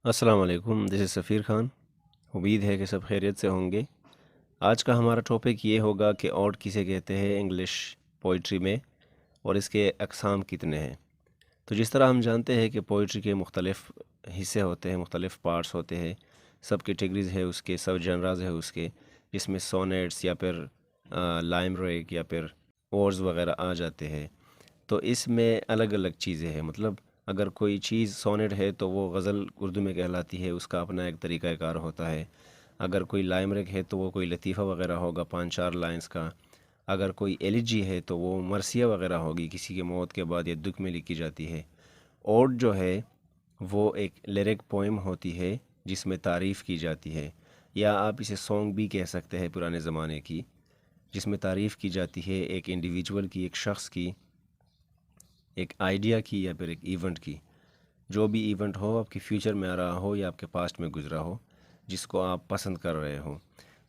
السلام علیکم، دس از سفیر خان۔ امید ہے کہ سب خیریت سے ہوں گے۔ آج کا ہمارا ٹاپک یہ ہوگا کہ اوڈ کسے کہتے ہیں انگلش پوئٹری میں، اور اس کے اقسام کتنے ہیں۔ تو جس طرح ہم جانتے ہیں کہ پوئٹری کے مختلف حصے ہوتے ہیں، مختلف پارٹس ہوتے ہیں، سب کیٹیگریز ہے اس کے، سب جنراز ہے اس کے، جس میں سونیٹس یا پھر لائم ریگ یا پھر اورز وغیرہ آ جاتے ہیں۔ تو اس میں الگ الگ چیزیں ہیں، مطلب اگر کوئی چیز سونیٹ ہے تو وہ غزل اردو میں کہلاتی ہے، اس کا اپنا ایک طریقہ کار ہوتا ہے۔ اگر کوئی لائم ریگ ہے تو وہ کوئی لطیفہ وغیرہ ہوگا 5-4 لائنز کا۔ اگر کوئی ایلیجی ہے تو وہ مرثیہ وغیرہ ہوگی، کسی کے موت کے بعد یا دکھ میں لکھی جاتی ہے۔ اوڈ جو ہے وہ ایک لیرک پوئم ہوتی ہے جس میں تعریف کی جاتی ہے، یا آپ اسے سانگ بھی کہہ سکتے ہیں پرانے زمانے کی، جس میں تعریف کی جاتی ہے ایک انڈیویجول کی، ایک شخص کی، ایک آئیڈیا کی، یا پھر ایک ایونٹ کی۔ جو بھی ایونٹ ہو، آپ کے فیوچر میں آ رہا ہو یا آپ کے پاسٹ میں گزرا ہو، جس کو آپ پسند کر رہے ہو،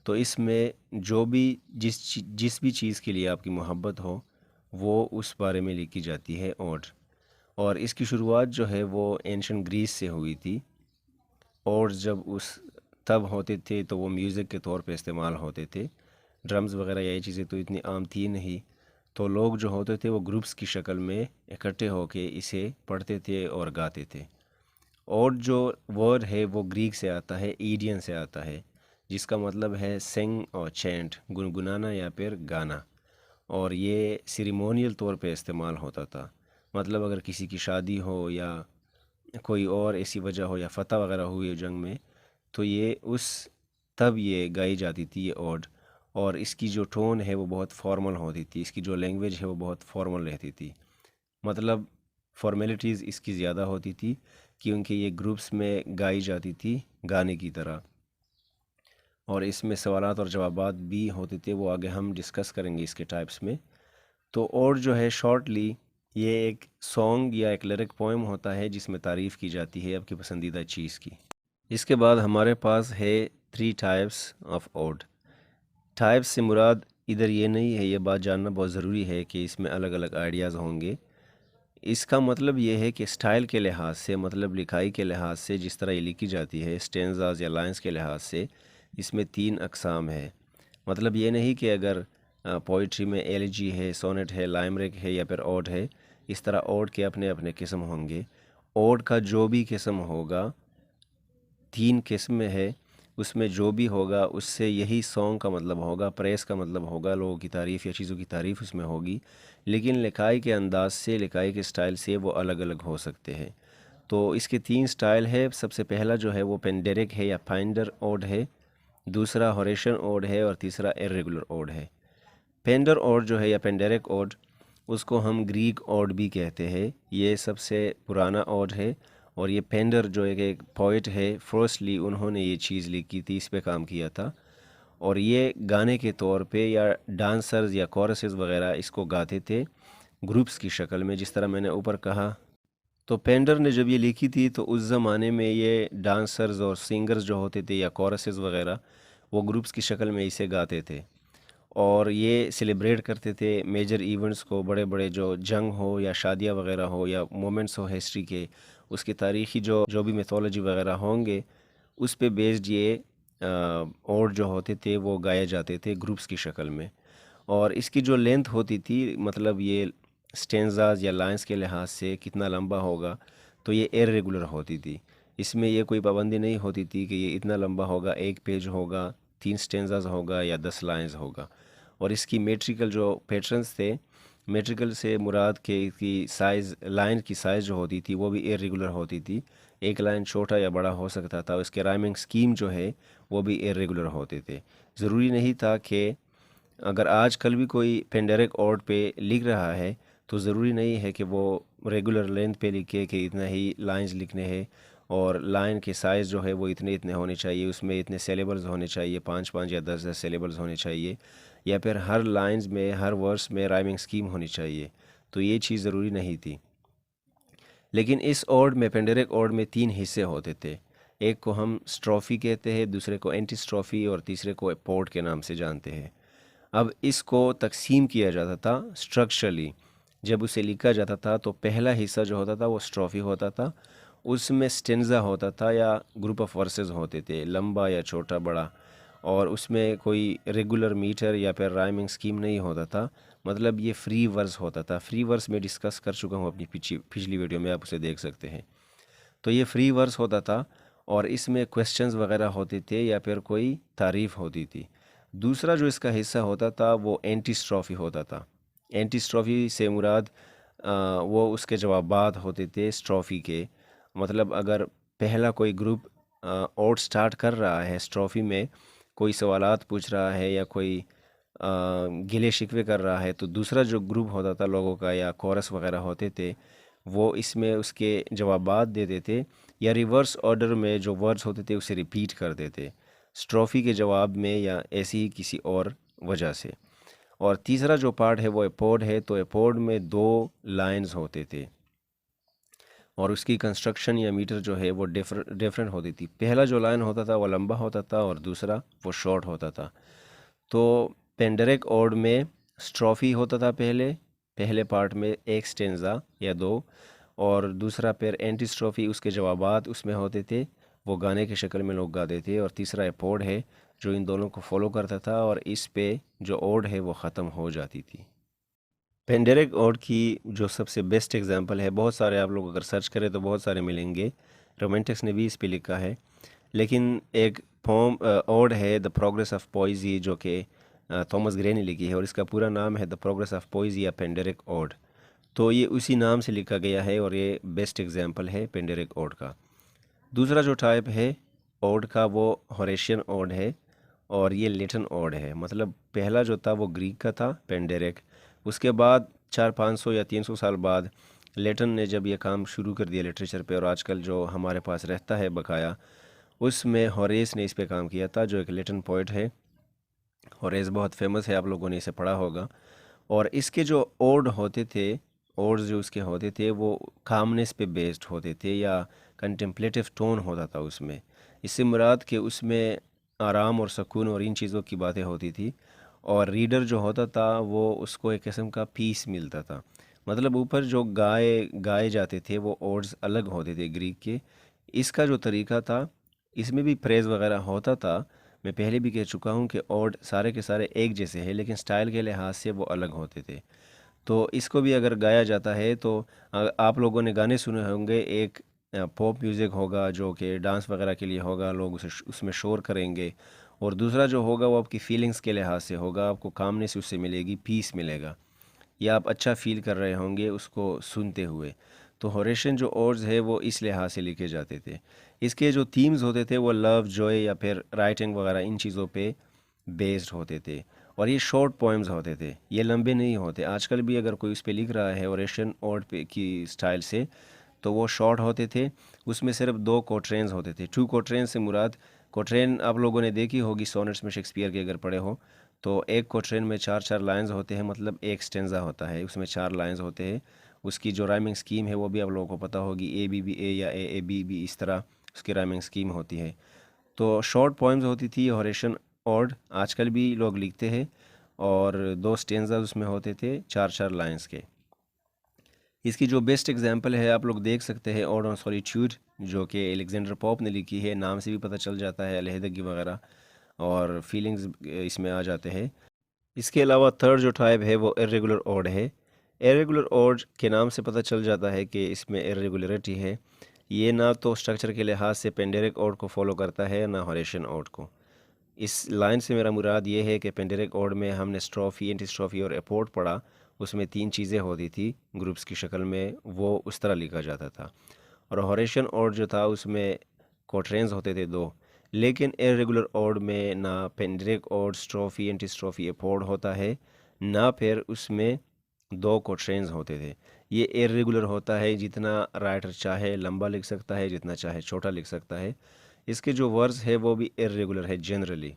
تو اس میں جو بھی جس بھی چیز کے لیے آپ کی محبت ہو، وہ اس بارے میں لکھی جاتی ہے اوڈ۔ اور اس کی شروعات جو ہے وہ اینشن گریس سے ہوئی تھی۔ اور جب تب ہوتے تھے تو وہ میوزک کے طور پہ استعمال ہوتے تھے، ڈرمز وغیرہ یا یہ چیزیں تو اتنی عام تھی نہیں، تو لوگ جو ہوتے تھے وہ گروپس کی شکل میں اکٹھے ہو کے اسے پڑھتے تھے اور گاتے تھے۔ اور جو ورڈ ہے وہ گریک سے آتا ہے، ایڈین سے آتا ہے، جس کا مطلب ہے سنگ اور چینٹ، گنگنانا یا پھر گانا۔ اور یہ سیریمونیل طور پہ استعمال ہوتا تھا، مطلب اگر کسی کی شادی ہو یا کوئی اور ایسی وجہ ہو یا فتح وغیرہ ہوئی جنگ میں، تو تب یہ گائی جاتی تھی یہ اوڈ۔ اور اس کی جو ٹون ہے وہ بہت فارمل ہوتی تھی، اس کی جو لینگویج ہے وہ بہت فارمل رہتی تھی، مطلب فارمیلٹیز اس کی زیادہ ہوتی تھی، کیونکہ یہ گروپس میں گائی جاتی تھی گانے کی طرح۔ اور اس میں سوالات اور جوابات بھی ہوتے تھے، وہ آگے ہم ڈسکس کریں گے اس کے ٹائپس میں۔ تو اور جو ہے شارٹلی یہ ایک سانگ یا ایک لیرک پوئم ہوتا ہے جس میں تعریف کی جاتی ہے آپ کی پسندیدہ چیز کی۔ اس کے بعد ہمارے پاس ہے 3 ٹائپس آف اوڈ۔ ٹائپس سے مراد ادھر یہ نہیں ہے، یہ بات جاننا بہت ضروری ہے کہ اس میں الگ الگ آئیڈیاز ہوں گے۔ اس کا مطلب یہ ہے کہ سٹائل کے لحاظ سے، مطلب لکھائی کے لحاظ سے، جس طرح یہ لکھی جاتی ہے سٹینزاز یا لائنز کے لحاظ سے، اس میں 3 اقسام ہے۔ مطلب یہ نہیں کہ اگر پوئٹری میں ایلیجی ہے، سونٹ ہے، لائم ریگ ہے یا پھر اوڈ ہے، اس طرح اوڈ کے اپنے اپنے قسم ہوں گے۔ اوڈ کا جو بھی قسم ہوگا، 3 قسم ہے، اس میں جو بھی ہوگا اس سے یہی سانگ کا مطلب ہوگا، پریس کا مطلب ہوگا، لوگوں کی تعریف یا چیزوں کی تعریف اس میں ہوگی، لیکن لکھائی کے انداز سے، لکھائی کے سٹائل سے وہ الگ الگ ہو سکتے ہیں۔ تو اس کے 3 سٹائل ہے۔ سب سے پہلا جو ہے وہ پینڈیرک ہے یا پائنڈر اوڈ ہے، دوسرا ہوریشن اوڈ ہے، اور تیسرا ایرریگولر اوڈ ہے۔ پینڈر اوڈ جو ہے یا پینڈیرک اوڈ، اس کو ہم گریک اوڈ بھی کہتے ہیں، یہ سب سے پرانا اوڈ ہے۔ اور یہ پینڈر جو ایک پوئٹ ہے، فرسٹلی انہوں نے یہ چیز لکھی تھی، اس پہ کام کیا تھا، اور یہ گانے کے طور پہ یا ڈانسرز یا کورسز وغیرہ اس کو گاتے تھے گروپس کی شکل میں، جس طرح میں نے اوپر کہا۔ تو پینڈر نے جب یہ لکھی تھی تو اس زمانے میں یہ ڈانسرز اور سنگرز جو ہوتے تھے یا کورسز وغیرہ، وہ گروپس کی شکل میں اسے گاتے تھے، اور یہ سیلیبریٹ کرتے تھے میجر ایونٹس کو، بڑے بڑے جو جنگ ہو یا شادیاں وغیرہ ہو یا مومنٹس ہو ہسٹری کے، اس کی تاریخی جو بھی میتھولوجی وغیرہ ہوں گے، اس پہ بیسڈ یہ اوڈ جو ہوتے تھے وہ گائے جاتے تھے گروپس کی شکل میں۔ اور اس کی جو لینتھ ہوتی تھی، مطلب یہ سٹینزاز یا لائنز کے لحاظ سے کتنا لمبا ہوگا، تو یہ ایرریگولر ہوتی تھی۔ اس میں یہ کوئی پابندی نہیں ہوتی تھی کہ یہ اتنا لمبا ہوگا، 1 پیج ہوگا، 3 سٹینزاز ہوگا یا 10 لائنز ہوگا۔ اور اس کی میٹریکل جو پیٹرنز تھے، میٹریکل سے مراد کی سائز، لائن کی سائز جو ہوتی تھی وہ بھی ایرریگولر ہوتی تھی، ایک لائن چھوٹا یا بڑا ہو سکتا تھا۔ اس کے رائمنگ سکیم جو ہے وہ بھی ایرریگولر ہوتے تھے۔ ضروری نہیں تھا کہ اگر آج کل بھی کوئی پینڈیرک اوڈ پہ لکھ رہا ہے تو ضروری نہیں ہے کہ وہ ریگولر لینتھ پہ لکھے کہ اتنا ہی لائنز لکھنے ہیں، اور لائن کے سائز جو ہے وہ اتنے ہونے چاہیے، اس میں اتنے سیلیبلز ہونے چاہیے، 5 یا 10 سیلیبلز ہونے چاہیے، یا پھر ہر لائنز میں، ہر ورس میں رائمنگ سکیم ہونی چاہیے۔ تو یہ چیز ضروری نہیں تھی۔ لیکن اس اوڈ میں، پینڈیرک اوڈ میں 3 حصے ہوتے تھے۔ ایک کو ہم سٹروفی کہتے ہیں، دوسرے کو اینٹی سٹروفی، اور تیسرے کو پورٹ کے نام سے جانتے ہیں۔ اب اس کو تقسیم کیا جاتا تھا سٹرکچرلی، جب اسے لکھا جاتا تھا تو پہلا حصہ جو ہوتا تھا وہ سٹروفی ہوتا تھا، اس میں سٹینزا ہوتا تھا یا گروپ آف ورسز ہوتے تھے، لمبا یا چھوٹا بڑا، اور اس میں کوئی ریگولر میٹر یا پھر رائمنگ سکیم نہیں ہوتا تھا، مطلب یہ فری ورس ہوتا تھا۔ فری ورس میں ڈسکس کر چکا ہوں اپنی پچھلی ویڈیو میں، آپ اسے دیکھ سکتے ہیں۔ تو یہ فری ورس ہوتا تھا اور اس میں کویسچنز وغیرہ ہوتے تھے یا پھر کوئی تعریف ہوتی تھی۔ دوسرا جو اس کا حصہ ہوتا تھا وہ اینٹی اسٹروفی ہوتا تھا۔ اینٹی اسٹروفی سے مراد وہ اس کے جوابات ہوتے تھے اسٹروفی کے، مطلب اگر پہلا کوئی گروپ اوٹ سٹارٹ کر رہا ہے اسٹروفی میں، کوئی سوالات پوچھ رہا ہے یا کوئی گلے شکوے کر رہا ہے، تو دوسرا جو گروپ ہوتا تھا لوگوں کا یا کورس وغیرہ ہوتے تھے، وہ اس میں اس کے جوابات دیتے تھے یا ریورس آرڈر میں جو ورڈز ہوتے تھے اسے ریپیٹ کر دیتے اسٹروفی کے جواب میں یا ایسی ہی کسی اور وجہ سے۔ اور تیسرا جو پارٹ ہے وہ اپوڈ ہے، تو اپوڈ میں 2 لائنز ہوتے تھے اور اس کی کنسٹرکشن یا میٹر جو ہے وہ ڈیفرنٹ ہوتی تھی۔ پہلا جو لائن ہوتا تھا وہ لمبا ہوتا تھا اور دوسرا وہ شارٹ ہوتا تھا۔ تو پینڈرک اوڈ میں اسٹروفی ہوتا تھا پہلے پارٹ میں ایک سٹینزا یا 2، اور دوسرا پھر اینٹی اسٹروفی اس کے جوابات اس میں ہوتے تھے، وہ گانے کی شکل میں لوگ گاتے تھے، اور تیسرا اپوڈ ہے جو ان دونوں کو فالو کرتا تھا اور اس پہ جو اوڈ ہے وہ ختم ہو جاتی تھی۔ پینڈرک اوڈ کی جو سب سے بیسٹ ایگزامپل ہے، بہت سارے آپ لوگ اگر سرچ کریں تو بہت سارے ملیں گے، رومانٹکس نے بھی اس پہ لکھا ہے، لیکن ایک پوم اوڈ ہے دا پروگریس آف پوئزی جو کہ تھامس گرے نے لکھی ہے، اور اس کا پورا نام ہے دا پروگریس آف پوئزی یا پینڈرک اوڈ۔ تو یہ اسی نام سے لکھا گیا ہے اور یہ بیسٹ ایگزامپل ہے پینڈرک اوڈ کا۔ دوسرا جو ٹائپ ہے اوڈ کا وہ ہوریشین اوڈ ہے، اور یہ لیٹن اوڈ ہے، مطلب پہلا جو تھا وہ گریک کا تھا پینڈرک، اس کے بعد 400-500 یا 300 سال بعد لیٹن نے جب یہ کام شروع کر دیا لٹریچر پہ، اور آج کل جو ہمارے پاس رہتا ہے بقایا، اس میں ہوریس نے اس پہ کام کیا تھا جو ایک لیٹن پوئٹ ہے۔ ہوریس بہت فیمس ہے، آپ لوگوں نے اسے پڑھا ہوگا، اور اس کے جو اوڈ ہوتے تھے، اوڈز جو اس کے ہوتے تھے وہ کامنس پہ بیسڈ ہوتے تھے یا کنٹمپلیٹو ٹون ہوتا تھا اس میں۔ اس سے مراد کہ اس میں آرام اور سکون اور ان چیزوں کی باتیں ہوتی تھی، اور ریڈر جو ہوتا تھا وہ اس کو ایک قسم کا پیس ملتا تھا، مطلب اوپر جو گائے جاتے تھے وہ اوڈز الگ ہوتے تھے گریک کے۔ اس کا جو طریقہ تھا اس میں بھی پریز وغیرہ ہوتا تھا، میں پہلے بھی کہہ چکا ہوں کہ اوڈ سارے کے سارے ایک جیسے ہیں لیکن سٹائل کے لحاظ سے وہ الگ ہوتے تھے۔ تو اس کو بھی اگر گایا جاتا ہے تو آپ لوگوں نے گانے سنے ہوں گے، ایک پاپ میوزک ہوگا جو کہ ڈانس وغیرہ کے لیے ہوگا، لوگ اس میں شور کریں گے، اور دوسرا جو ہوگا وہ آپ کی فیلنگز کے لحاظ سے ہوگا، آپ کو کامنس اس سے ملے گی، پیس ملے گا، یا آپ اچھا فیل کر رہے ہوں گے اس کو سنتے ہوئے۔ تو ہوریشن جو اوڈز ہے وہ اس لحاظ سے لکھے جاتے تھے۔ اس کے جو تھیمز ہوتے تھے وہ لو، جوائے یا پھر رائٹنگ وغیرہ ان چیزوں پہ بیسڈ ہوتے تھے، اور یہ شارٹ پوئمز ہوتے تھے، یہ لمبے نہیں ہوتے۔ آج کل بھی اگر کوئی اس پہ لکھ رہا ہے ہوریشن اوڈ پہ کی سٹائل سے تو وہ شارٹ ہوتے تھے، اس میں صرف 2 کوٹرینز ہوتے تھے۔ 2 کوٹرین سے مراد، کوٹرین آپ لوگوں نے دیکھی ہوگی سونٹس میں شیکسپیئر کے اگر پڑھے ہو، تو ایک کوٹرین میں 4 لائنز ہوتے ہیں، مطلب ایک سٹینزا ہوتا ہے، اس میں 4 لائنز ہوتے ہیں۔ اس کی جو رائمنگ سکیم ہے وہ بھی آپ لوگوں کو پتہ ہوگی، اے بی بی اے یا اے اے بی بی، اس طرح اس کی رائمنگ سکیم ہوتی ہے۔ تو شارٹ پوئمز ہوتی تھی ہوریشن اوڈ، آج کل بھی لوگ لکھتے ہیں، اور 2 سٹینزا اس میں ہوتے تھے 4 لائنز کے۔ اس کی جو بیسٹ ایگزامپل ہے آپ لوگ دیکھ سکتے ہیں اوڈ آن سولیٹیوڈ جو کہ الیگزینڈر پوپ نے لکھی ہے، نام سے بھی پتہ چل جاتا ہے علیحدگی وغیرہ اور فیلنگز اس میں آ جاتے ہیں۔ اس کے علاوہ تھرڈ جو ٹائپ ہے وہ irregular اوڈ ہے۔ irregular اوڈ کے نام سے پتہ چل جاتا ہے کہ اس میں irregularity ہے، یہ نہ تو سٹرکچر کے لحاظ سے پینڈرک اوڈ کو فالو کرتا ہے نہ ہوریشن اوڈ کو۔ اس لائن سے میرا مراد یہ ہے کہ پینڈرک اوڈ میں ہم نے اسٹروفی، اینٹی اسٹروفی اور اپوڈ پڑھا، اس میں 3 چیزیں ہوتی تھی گروپس کی شکل میں، وہ اس طرح لکھا جاتا تھا۔ اور ہوریشن اوڈ جو تھا اس میں کوٹرینز ہوتے تھے 2، لیکن irregular اوڈ میں نہ پینڈرک اوڈ، اسٹروفی، اینٹی اسٹروفی، اپوڈ ہوتا ہے، نہ پھر اس میں 2 کوٹرینز ہوتے تھے۔ یہ irregular ہوتا ہے، جتنا رائٹر چاہے لمبا لکھ سکتا ہے، جتنا چاہے چھوٹا لکھ سکتا ہے۔ اس کے جو ورز ہے وہ بھی irregular ہے جنرلی،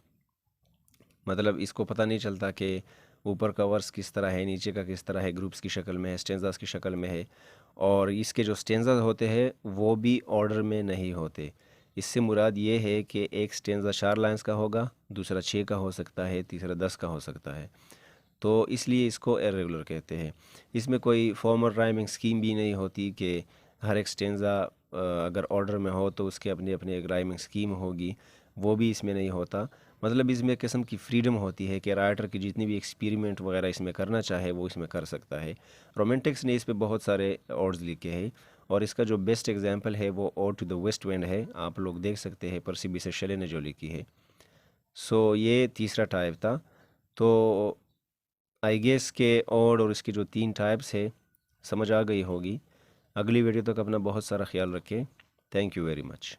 مطلب اس کو پتہ نہیں چلتا کہ اوپر کا ورس کس طرح ہے، نیچے کا کس طرح ہے، گروپس کی شکل میں ہے، سٹینزاز کی شکل میں ہے، اور اس کے جو سٹینزاز ہوتے ہیں وہ بھی آرڈر میں نہیں ہوتے۔ اس سے مراد یہ ہے کہ ایک سٹینزا 4 لائنز کا ہوگا، دوسرا 6 کا ہو سکتا ہے، تیسرا 10 کا ہو سکتا ہے، تو اس لیے اس کو irregular کہتے ہیں۔ اس میں کوئی فارمل رائمنگ سکیم بھی نہیں ہوتی کہ ہر ایک سٹینزا اگر آرڈر میں ہو تو اس کے اپنی اپنی ایک رائمنگ اسکیم ہوگی، وہ بھی اس میں نہیں ہوتا۔ مطلب اس میں قسم کی فریڈم ہوتی ہے کہ رائٹر کی جتنی بھی ایکسپیریمنٹ وغیرہ اس میں کرنا چاہے وہ اس میں کر سکتا ہے۔ رومانٹکس نے اس پہ بہت سارے اوڈز لکھے ہیں، اور اس کا جو بیسٹ ایگزامپل ہے وہ اوڈ ٹو دا ویسٹ ونڈ ہے، آپ لوگ دیکھ سکتے ہیں پرسی بی شیلے نے جو لکھی ہے۔ سو یہ تیسرا ٹائپ تھا۔ تو آئی گیس کہ اوڈ اور اس کی جو 3 ٹائپس ہے سمجھ آ گئی ہوگی۔ اگلی ویڈیو تک اپنا بہت سارا خیال رکھیں۔ Thank you very much.